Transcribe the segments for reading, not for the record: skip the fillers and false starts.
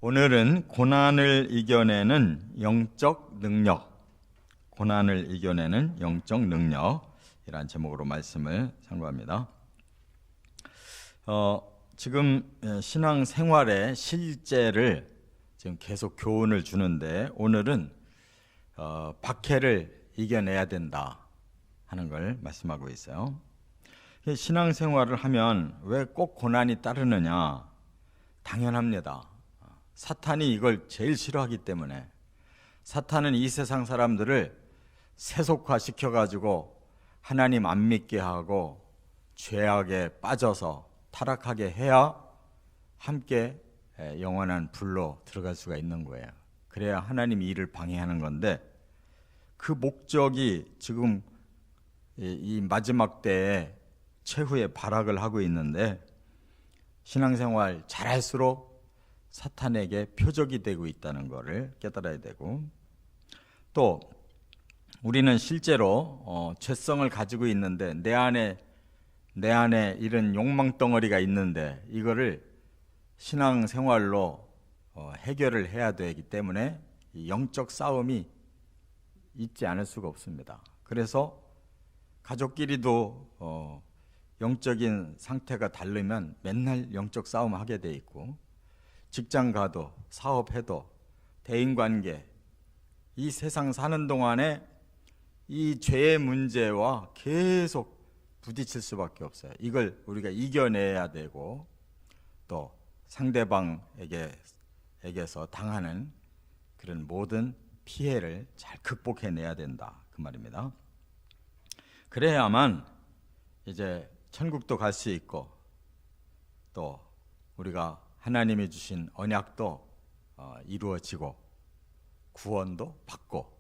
오늘은 고난을 이겨내는 영적 능력, 고난을 이겨내는 영적 능력이라는 제목으로 말씀을 상고합니다. 지금 신앙생활의 실제를 지금 계속 교훈을 주는데 오늘은 박해를 이겨내야 된다 하는 걸 말씀하고 있어요. 신앙생활을 하면 왜 꼭 고난이 따르느냐? 당연합니다. 사탄이 이걸 제일 싫어하기 때문에. 사탄은 이 세상 사람들을 세속화시켜가지고 하나님 안 믿게 하고 죄악에 빠져서 타락하게 해야 함께 영원한 불로 들어갈 수가 있는 거예요. 그래야 하나님이 일을 방해하는 건데, 그 목적이 지금 이 마지막 때에 최후의 발악을 하고 있는데, 신앙생활 잘할수록 사탄에게 표적이 되고 있다는 것을 깨달아야 되고, 또 우리는 실제로 죄성을 가지고 있는데 내 안에 이런 욕망 덩어리가 있는데 이거를 신앙생활로 해결을 해야 되기 때문에 이 영적 싸움이 있지 않을 수가 없습니다. 그래서 가족끼리도 영적인 상태가 다르면 맨날 영적 싸움 하게 돼 있고, 직장 가도 사업해도 대인관계, 이 세상 사는 동안에 이 죄의 문제와 계속 부딪힐 수밖에 없어요. 이걸 우리가 이겨내야 되고, 또 상대방에게서 당하는 그런 모든 피해를 잘 극복해내야 된다, 그 말입니다. 그래야만 이제 천국도 갈 수 있고, 또 우리가 하나님이 주신 언약도 이루어지고 구원도 받고,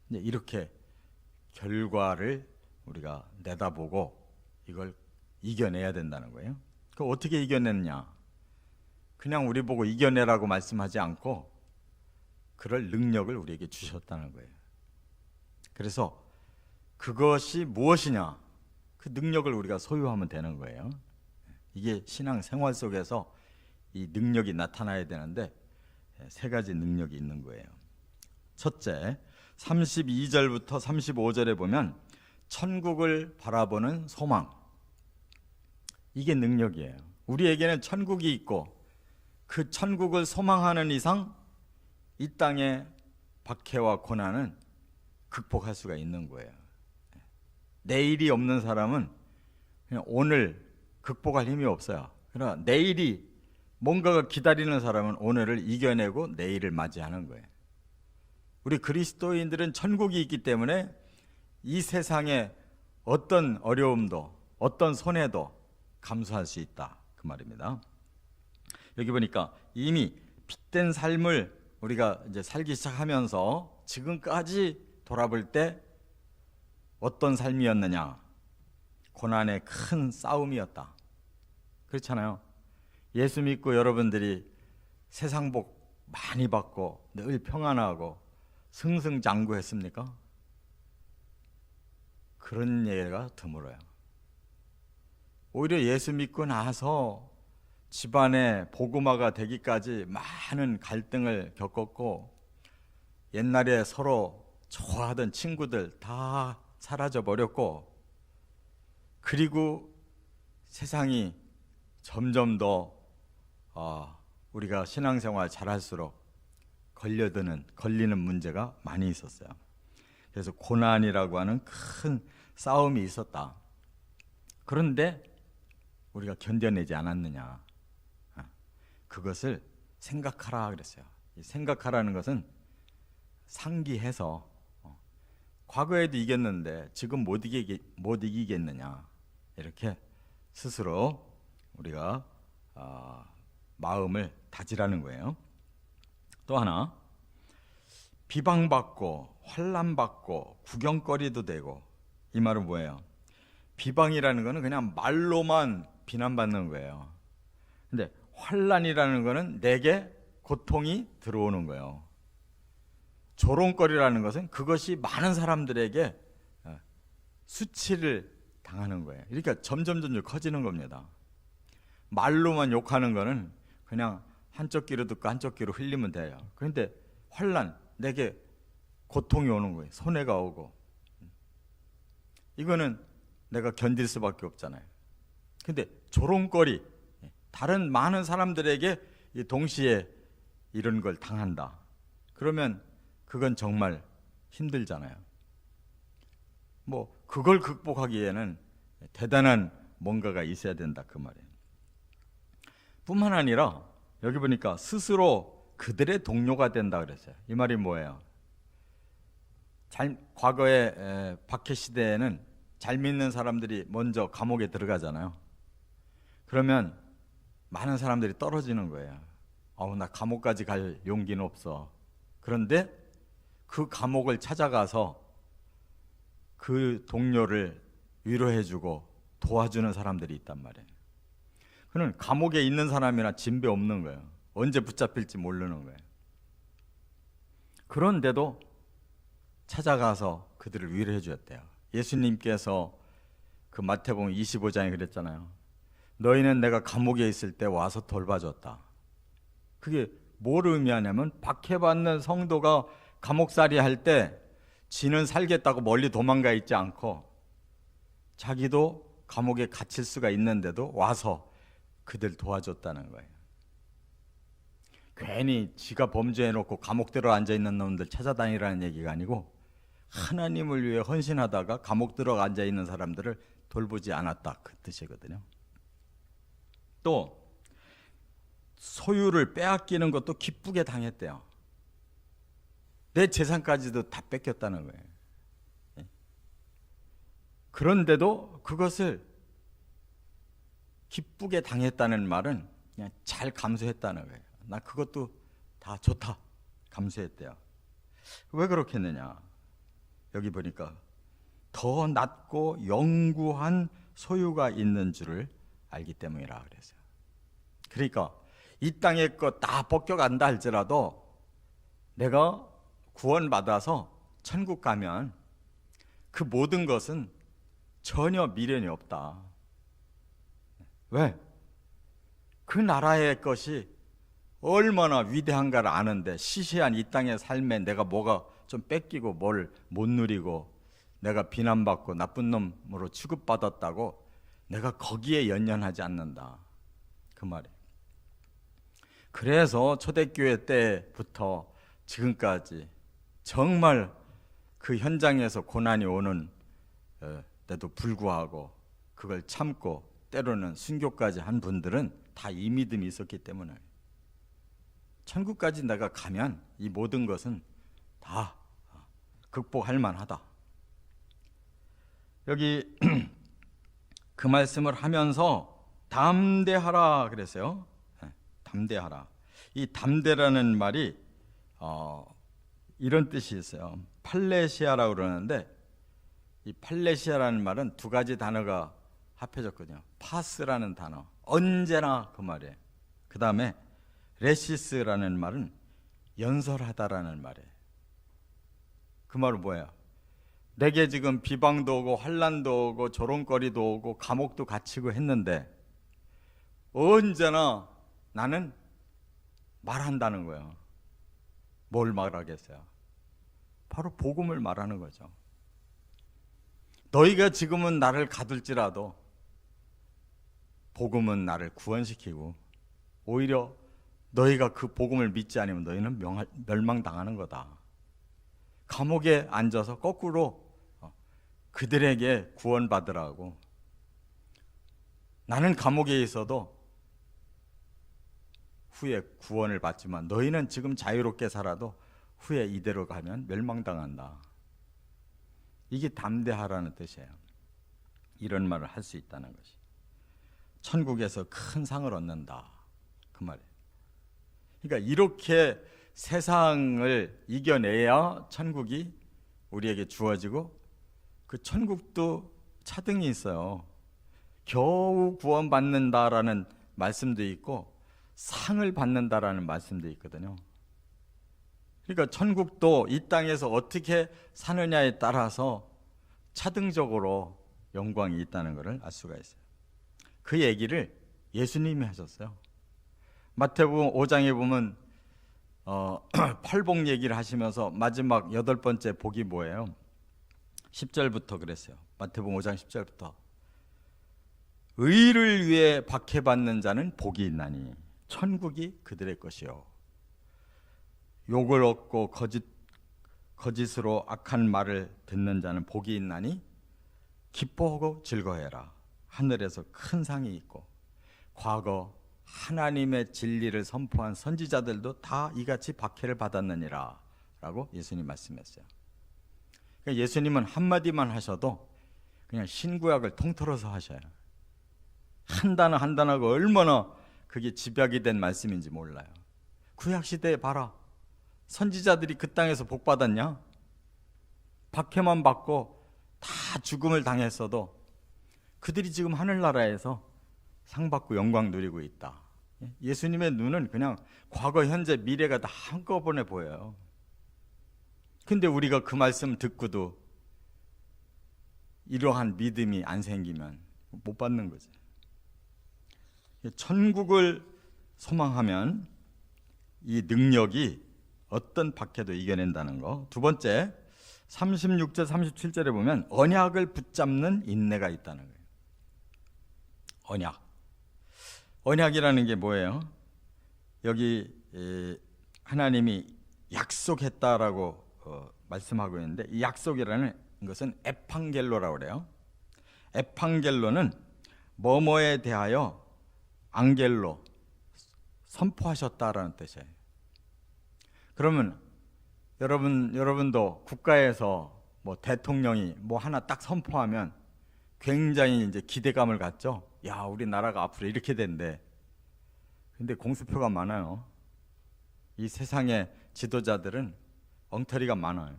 이렇게 결과를 우리가 내다보고 이걸 이겨내야 된다는 거예요. 그럼 어떻게 이겨내느냐? 그냥 우리 보고 이겨내라고 말씀하지 않고 그럴 능력을 우리에게 주셨다는 거예요. 그래서 그것이 무엇이냐? 그 능력을 우리가 소유하면 되는 거예요. 이게 신앙생활 속에서 이 능력이 나타나야 되는데 세 가지 능력이 있는 거예요. 첫째, 32절부터 35절에 보면 천국을 바라보는 소망, 이게 능력이에요. 우리에게는 천국이 있고 그 천국을 소망하는 이상 이 땅의 박해와 고난은 극복할 수가 있는 거예요. 내일이 없는 사람은 그냥 오늘 극복할 힘이 없어요. 그러나 내일이 뭔가가 기다리는 사람은 오늘을 이겨내고 내일을 맞이하는 거예요. 우리 그리스도인들은 천국이 있기 때문에 이 세상에 어떤 어려움도 어떤 손해도 감수할 수 있다, 그 말입니다. 여기 보니까 이미 핏된 삶을 우리가 이제 살기 시작하면서 지금까지 돌아볼 때 어떤 삶이었느냐? 고난의 큰 싸움이었다. 그렇잖아요. 예수 믿고 여러분들이 세상 복 많이 받고 늘 평안하고 승승장구했습니까? 그런 예가 드물어요. 오히려 예수 믿고 나서 집안에 복음화가 되기까지 많은 갈등을 겪었고, 옛날에 서로 좋아하던 친구들 다 사라져 버렸고, 그리고 세상이 점점 더 우리가 신앙생활 잘할수록 걸리는 문제가 많이 있었어요. 그래서 고난이라고 하는 큰 싸움이 있었다. 그런데 우리가 견뎌내지 않았느냐? 그것을 생각하라 그랬어요. 생각하라는 것은 상기해서 과거에도 이겼는데 지금 못 이기겠느냐, 이렇게 스스로 우리가 마음을 다지라는 거예요. 또 하나, 비방받고 환난받고 구경거리도 되고, 이 말은 뭐예요? 비방이라는 거는 그냥 말로만 비난받는 거예요. 근데 환난이라는 거는 내게 고통이 들어오는 거예요. 조롱거리라는 것은 그것이 많은 사람들에게 수치를 당하는 거예요. 그러니까 점점 커지는 겁니다. 말로만 욕하는 거는 그냥 한쪽 귀로 듣고 한쪽 귀로 흘리면 돼요. 그런데 환난, 내게 고통이 오는 거예요. 손해가 오고. 이거는 내가 견딜 수밖에 없잖아요. 근데 조롱거리, 다른 많은 사람들에게 동시에 이런 걸 당한다. 그러면 그건 정말 힘들잖아요. 뭐 그걸 극복하기에는 대단한 뭔가가 있어야 된다 그 말이에요. 뿐만 아니라 여기 보니까 스스로 그들의 동료가 된다 그랬어요. 이 말이 뭐예요? 과거에 박해 시대에는 잘 믿는 사람들이 먼저 감옥에 들어가잖아요. 그러면 많은 사람들이 떨어지는 거예요. 나 감옥까지 갈 용기는 없어. 그런데 그 감옥을 찾아가서 그 동료를 위로해주고 도와주는 사람들이 있단 말이에요. 그는 감옥에 있는 사람이나 진배 없는 거예요. 언제 붙잡힐지 모르는 거예요. 그런데도 찾아가서 그들을 위로해 주었대요. 예수님께서 그 마태복음 25장에 그랬잖아요. 너희는 내가 감옥에 있을 때 와서 돌봐줬다. 그게 뭘 의미하냐면 박해받는 성도가 감옥살이 할 때 지는 살겠다고 멀리 도망가 있지 않고 자기도 감옥에 갇힐 수가 있는데도 와서 그들 도와줬다는 거예요. 괜히 지가 범죄해놓고 감옥 들어 앉아있는 놈들 찾아다니라는 얘기가 아니고 하나님을 위해 헌신하다가 감옥 들어 앉아있는 사람들을 돌보지 않았다 그 뜻이거든요. 또 소유를 빼앗기는 것도 기쁘게 당했대요. 내 재산까지도 다 뺏겼다는 거예요. 그런데도 그것을 기쁘게 당했다는 말은 그냥 잘 감수했다는 거예요. 나 그것도 다 좋다 감수했대요. 왜 그렇겠느냐? 여기 보니까 더 낮고 영구한 소유가 있는 줄을 알기 때문이라 그랬어요. 그러니까 이 땅의 것 다 벗겨간다 할지라도 내가 구원받아서 천국 가면 그 모든 것은 전혀 미련이 없다. 왜? 그 나라의 것이 얼마나 위대한가를 아는데 시시한 이 땅의 삶에 내가 뭐가 좀 뺏기고 뭘 못 누리고 내가 비난받고 나쁜 놈으로 취급받았다고 내가 거기에 연연하지 않는다 그 말이에요. 그래서 초대교회 때부터 지금까지 정말 그 현장에서 고난이 오는 때도 불구하고 그걸 참고 때로는 순교까지 한 분들은 다 이 믿음이 있었기 때문에 천국까지 내가 가면 이 모든 것은 다 극복할 만하다. 여기 그 말씀을 하면서 담대하라 그랬어요. 담대하라. 이 담대라는 말이 이런 뜻이 있어요. 팔레시아라고 그러는데 이 팔레시아라는 말은 두 가지 단어가 합해졌거든요. 파스라는 단어, 언제나 그 말이에요. 그 다음에 레시스라는 말은 연설하다라는 말이에요. 그 말은 뭐예요? 내게 지금 비방도 오고 환난도 오고 조롱거리도 오고 감옥도 갇히고 했는데 언제나 나는 말한다는 거예요. 뭘 말하겠어요? 바로 복음을 말하는 거죠. 너희가 지금은 나를 가둘지라도 복음은 나를 구원시키고 오히려 너희가 그 복음을 믿지 않으면 너희는 멸망당하는 거다. 감옥에 앉아서 거꾸로 그들에게 구원받으라고. 나는 감옥에 있어도 후에 구원을 받지만 너희는 지금 자유롭게 살아도 후에 이대로 가면 멸망당한다. 이게 담대하라는 뜻이에요. 이런 말을 할 수 있다는 것이. 천국에서 큰 상을 얻는다. 그 말이에요. 그러니까 이렇게 세상을 이겨내야 천국이 우리에게 주어지고 그 천국도 차등이 있어요. 겨우 구원받는다라는 말씀도 있고 상을 받는다라는 말씀도 있거든요. 그러니까 천국도 이 땅에서 어떻게 사느냐에 따라서 차등적으로 영광이 있다는 것을 알 수가 있어요. 그 얘기를 예수님이 하셨어요. 마태복음 5장에 보면 팔복 얘기를 하시면서 마지막 8번째 복이 뭐예요? 10절부터 그랬어요. 마태복음 5장 10절부터 의를 위해 박해받는 자는 복이 있나니 천국이 그들의 것이요. 욕을 얻고 거짓으로 악한 말을 듣는 자는 복이 있나니 기뻐하고 즐거워해라. 하늘에서 큰 상이 있고 과거 하나님의 진리를 선포한 선지자들도 다 이같이 박해를 받았느니라 라고 예수님 말씀했어요. 그러니까 예수님은 한마디만 하셔도 그냥 신구약을 통틀어서 하셔요. 한 단어 한 단어가 얼마나 그게 집약이 된 말씀인지 몰라요. 구약시대에 봐라. 선지자들이 그 땅에서 복 받았냐? 박해만 받고 다 죽음을 당했어도 그들이 지금 하늘나라에서 상 받고 영광 누리고 있다. 예수님의 눈은 그냥 과거, 현재, 미래가 다 한꺼번에 보여요. 근데 우리가 그 말씀 듣고도 이러한 믿음이 안 생기면 못 받는 거지. 천국을 소망하면 이 능력이 어떤 박해도 이겨낸다는 거. 두 번째, 36절 37절에 보면 언약을 붙잡는 인내가 있다는 거예요. 언약이라는 게 뭐예요? 여기 하나님이 약속했다라고 말씀하고 있는데 이 약속이라는 것은 에판겔로라고 그래요. 에판겔로는 뭐뭐에 대하여 앙겔로 선포하셨다라는 뜻이에요. 그러면 여러분도 국가에서 뭐 대통령이 뭐 하나 딱 선포하면 굉장히 이제 기대감을 갖죠. 야, 우리나라가 앞으로 이렇게 된대. 근데 공수표가 많아요. 이 세상의 지도자들은 엉터리가 많아요.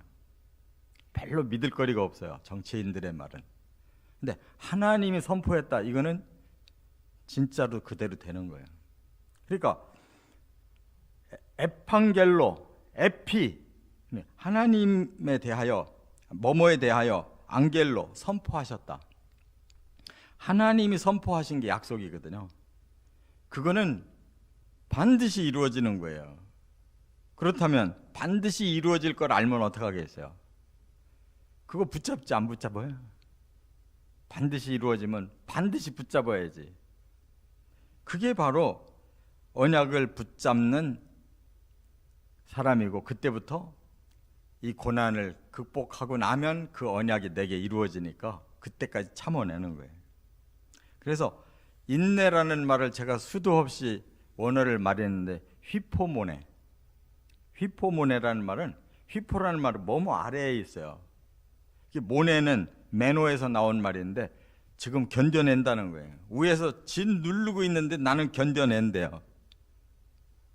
별로 믿을 거리가 없어요. 정치인들의 말은. 근데 하나님이 선포했다. 이거는 진짜로 그대로 되는 거예요. 그러니까 에판겔로, 에피, 하나님에 대하여, 뭐뭐에 대하여 앙겔로 선포하셨다. 하나님이 선포하신 게 약속이거든요. 그거는 반드시 이루어지는 거예요. 그렇다면 반드시 이루어질 걸 알면 어떡하겠어요? 그거 붙잡지 안 붙잡아요? 반드시 이루어지면 반드시 붙잡아야지. 그게 바로 언약을 붙잡는 사람이고, 그때부터 이 고난을 극복하고 나면 그 언약이 내게 이루어지니까 그때까지 참아내는 거예요. 그래서 인내라는 말을 제가 수도 없이 원어를 말했는데 휘포모네라는 말은, 휘포라는 말은 뭐뭐 아래에 있어요. 모네는 매노에서 나온 말인데 지금 견뎌낸다는 거예요. 위에서 진 누르고 있는데 나는 견뎌낸대요.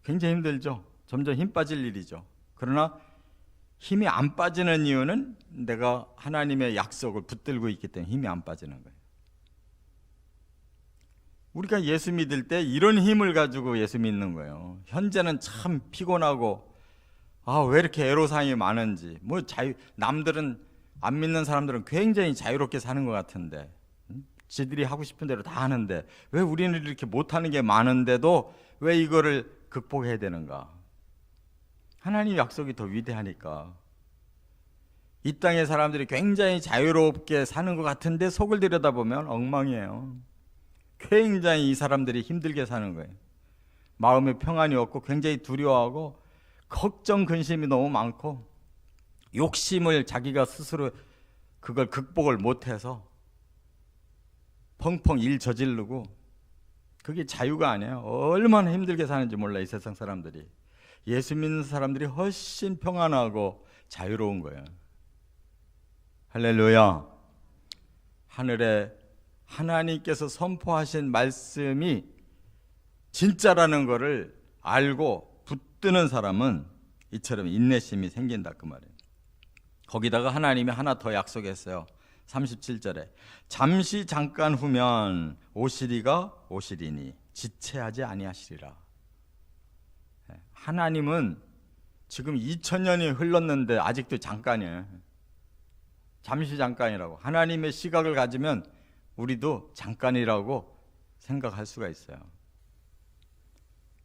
굉장히 힘들죠. 점점 힘 빠질 일이죠. 그러나 힘이 안 빠지는 이유는 내가 하나님의 약속을 붙들고 있기 때문에 힘이 안 빠지는 거예요. 우리가 예수 믿을 때 이런 힘을 가지고 예수 믿는 거예요. 현재는 참 피곤하고 왜 이렇게 애로사항이 많은지, 남들은, 안 믿는 사람들은 굉장히 자유롭게 사는 것 같은데, 지들이 하고 싶은 대로 다 하는데 왜 우리는 이렇게 못하는 게 많은데도 왜 이거를 극복해야 되는가? 하나님 약속이 더 위대하니까. 이 땅의 사람들이 굉장히 자유롭게 사는 것 같은데 속을 들여다보면 엉망이에요. 굉장히 이 사람들이 힘들게 사는 거예요. 마음에 평안이 없고 굉장히 두려워하고 걱정, 근심이 너무 많고 욕심을 자기가 스스로 그걸 극복을 못해서 펑펑 일 저지르고, 그게 자유가 아니에요. 얼마나 힘들게 사는지 몰라, 이 세상 사람들이. 예수 믿는 사람들이 훨씬 평안하고 자유로운 거예요. 할렐루야. 하늘에 하나님께서 선포하신 말씀이 진짜라는 것을 알고 붙드는 사람은 이처럼 인내심이 생긴다, 그 말이에요. 거기다가 하나님이 하나 더 약속했어요. 37절에 잠시 잠깐 후면 오시리가 오시리니 지체하지 아니하시리라. 하나님은 지금 2000년이 흘렀는데 아직도 잠깐이에요. 잠시 잠깐이라고. 하나님의 시각을 가지면 우리도 잠깐이라고 생각할 수가 있어요.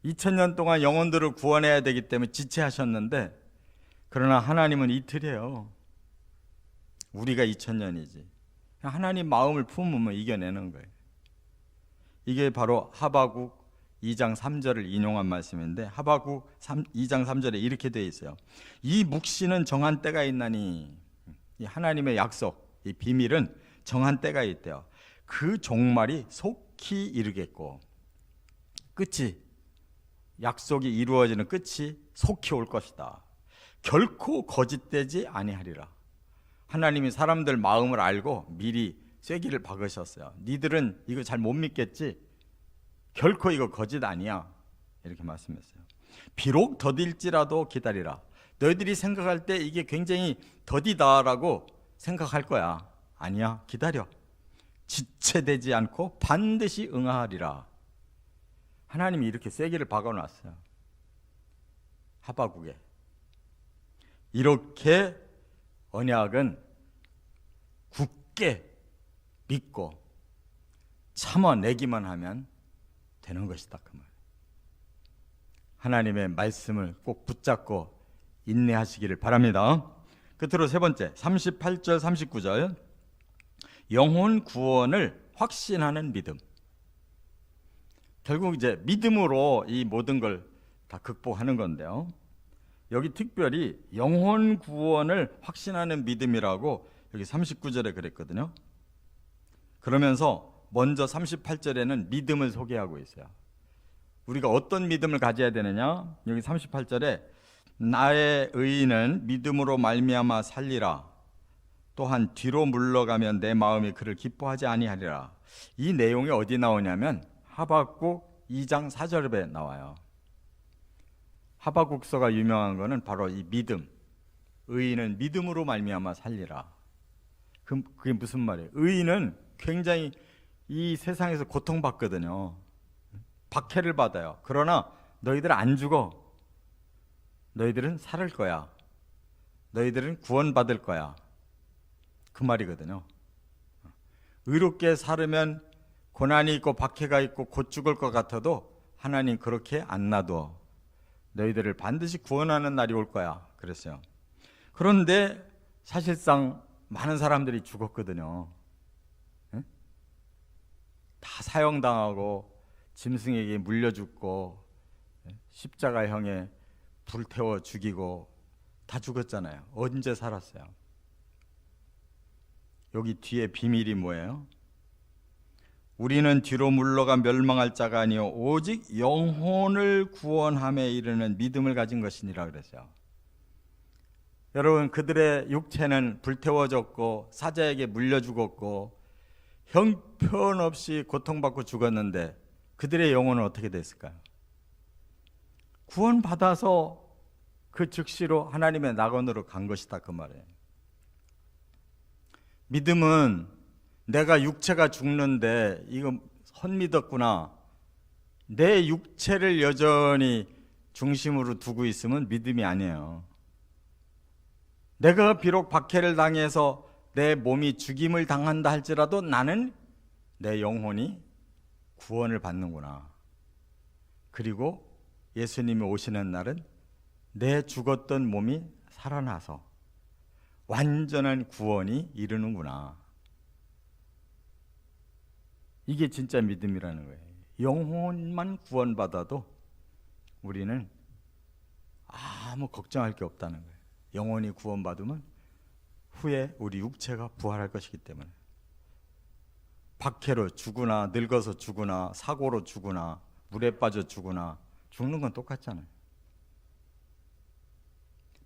2000년 동안 영혼들을 구원해야 되기 때문에 지체하셨는데, 그러나 하나님은 이틀이에요. 우리가 2000년이지. 하나님 마음을 품으면 이겨내는 거예요. 이게 바로 하바국 2장 3절을 인용한 말씀인데, 하바국 2장 3절에 이렇게 되어 있어요. 이 묵시는 정한 때가 있나니, 이 하나님의 약속, 이 비밀은 정한 때가 있대요. 그 종말이 속히 이르겠고, 끝이, 약속이 이루어지는 끝이 속히 올 것이다. 결코 거짓되지 아니하리라. 하나님이 사람들 마음을 알고 미리 쐐기를 박으셨어요. 니들은 이거 잘 못 믿겠지? 결코 이거 거짓 아니야. 이렇게 말씀했어요. 비록 더딜지라도 기다리라. 너희들이 생각할 때 이게 굉장히 더디다라고 생각할 거야. 아니야, 기다려. 지체되지 않고 반드시 응하리라. 하나님이 이렇게 쐐기를 박아놨어요. 하바국에. 이렇게 언약은 굳게 믿고 참아내기만 하면 되는 것이다, 그 말. 하나님의 말씀을 꼭 붙잡고 인내하시기를 바랍니다. 끝으로 세 번째, 38절 39절, 영혼 구원을 확신하는 믿음. 결국 이제 믿음으로 이 모든 걸 다 극복하는 건데요, 여기 특별히 영혼 구원을 확신하는 믿음이라고 여기 39절에 그랬거든요. 그러면서 먼저 38절에는 믿음을 소개하고 있어요. 우리가 어떤 믿음을 가져야 되느냐? 여기 38절에 나의 의인은 믿음으로 말미암아 살리라. 또한 뒤로 물러가면 내 마음이 그를 기뻐하지 아니하리라. 이 내용이 어디 나오냐면 하박국 2장 4절에 나와요. 하박국서가 유명한 거는 바로 이 믿음. 의인은 믿음으로 말미암아 살리라. 그게 무슨 말이에요? 의인은 굉장히 이 세상에서 고통받거든요. 박해를 받아요. 그러나 너희들 안 죽어. 너희들은 살을 거야. 너희들은 구원받을 거야. 그 말이거든요. 의롭게 살으면 고난이 있고 박해가 있고 곧 죽을 것 같아도 하나님 그렇게 안 놔둬. 너희들을 반드시 구원하는 날이 올 거야. 그랬어요. 그런데 사실상 많은 사람들이 죽었거든요. 다 사형당하고 짐승에게 물려 죽고 십자가형에 불태워 죽이고 다 죽었잖아요. 언제 살았어요? 여기 뒤에 비밀이 뭐예요? 우리는 뒤로 물러가 멸망할 자가 아니요 오직 영혼을 구원함에 이르는 믿음을 가진 것이니라 그랬어요. 여러분, 그들의 육체는 불태워졌고 사자에게 물려 죽었고 형편없이 고통받고 죽었는데 그들의 영혼은 어떻게 됐을까요? 구원받아서 그 즉시로 하나님의 낙원으로 간 것이다, 그 말이에요. 믿음은 내가 육체가 죽는데 이거 헛믿었구나, 내 육체를 여전히 중심으로 두고 있으면 믿음이 아니에요. 내가 비록 박해를 당해서 내 몸이 죽임을 당한다 할지라도 나는 내 영혼이 구원을 받는구나. 그리고 예수님이 오시는 날은 내 죽었던 몸이 살아나서 완전한 구원이 이르는구나. 이게 진짜 믿음이라는 거예요. 영혼만 구원받아도 우리는 아무 걱정할 게 없다는 거예요. 영혼이 구원받으면 후에 우리 육체가 부활할 것이기 때문에. 박해로 죽으나 늙어서 죽으나 사고로 죽으나 물에 빠져 죽으나 죽는 건 똑같잖아요.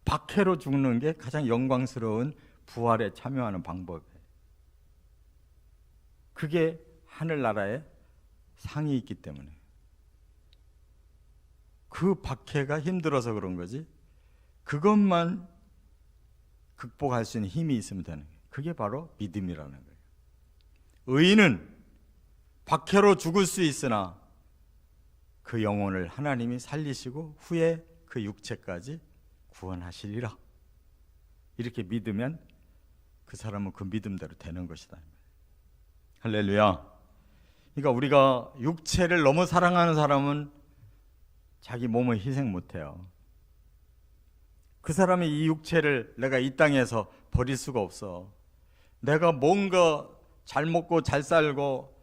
박해로 죽는 게 가장 영광스러운 부활에 참여하는 방법이에요. 그게 하늘나라에 상이 있기 때문에. 그 박해가 힘들어서 그런 거지 그것만 극복할 수 있는 힘이 있으면 되는 거예요. 그게 바로 믿음이라는 거예요. 의인은 박해로 죽을 수 있으나 그 영혼을 하나님이 살리시고 후에 그 육체까지 구원하시리라. 이렇게 믿으면 그 사람은 그 믿음대로 되는 것이다. 할렐루야. 그러니까 우리가 육체를 너무 사랑하는 사람은 자기 몸을 희생 못해요. 그 사람이 이 육체를 내가 이 땅에서 버릴 수가 없어. 내가 뭔가 잘 먹고 잘 살고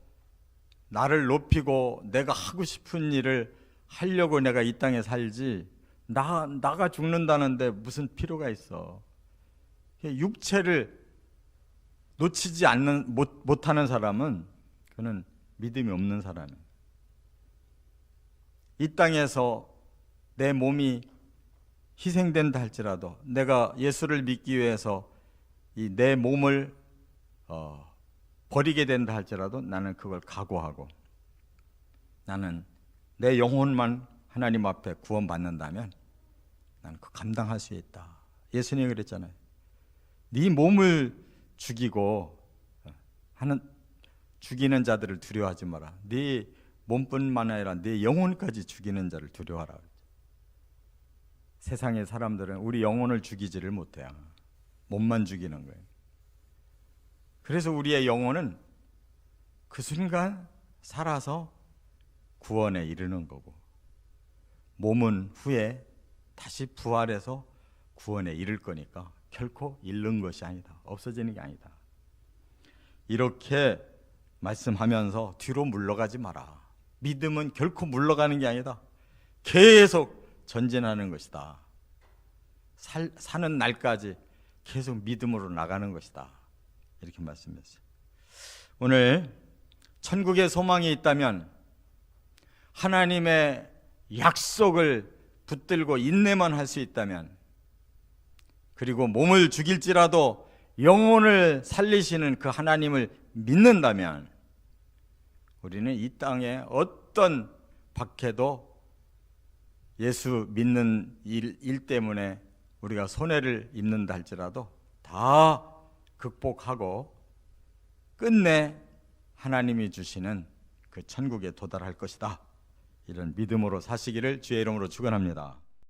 나를 높이고 내가 하고 싶은 일을 하려고 내가 이 땅에 살지, 나가 죽는다는데 무슨 필요가 있어. 육체를 놓치지 못하는 사람은 그는 믿음이 없는 사람이에요. 이 땅에서 내 몸이 희생된다 할지라도, 내가 예수를 믿기 위해서 이 내 몸을 버리게 된다 할지라도 나는 그걸 각오하고, 나는 내 영혼만 하나님 앞에 구원받는다면 나는 그 감당할 수 있다. 예수님이 그랬잖아요. 네 몸을 죽이고 죽이는 자들을 두려워하지 마라. 네 몸뿐만 아니라 네 영혼까지 죽이는 자를 두려워하라. 세상의 사람들은 우리 영혼을 죽이지를 못해요. 몸만 죽이는 거예요. 그래서 우리의 영혼은 그 순간 살아서 구원에 이르는 거고, 몸은 후에 다시 부활해서 구원에 이를 거니까 결코 잃는 것이 아니다. 없어지는 게 아니다. 이렇게 말씀하면서 뒤로 물러가지 마라. 믿음은 결코 물러가는 게 아니다. 계속 전진하는 것이다. 사는 날까지 계속 믿음으로 나가는 것이다. 이렇게 말씀했어요. 오늘 천국의 소망이 있다면 하나님의 약속을 붙들고 인내만 할 수 있다면, 그리고 몸을 죽일지라도 영혼을 살리시는 그 하나님을 믿는다면, 우리는 이 땅에 어떤 박해도 예수 믿는 일 때문에 우리가 손해를 입는다 할지라도 다 극복하고 끝내 하나님이 주시는 그 천국에 도달할 것이다. 이런 믿음으로 사시기를 주의 이름으로 축원합니다.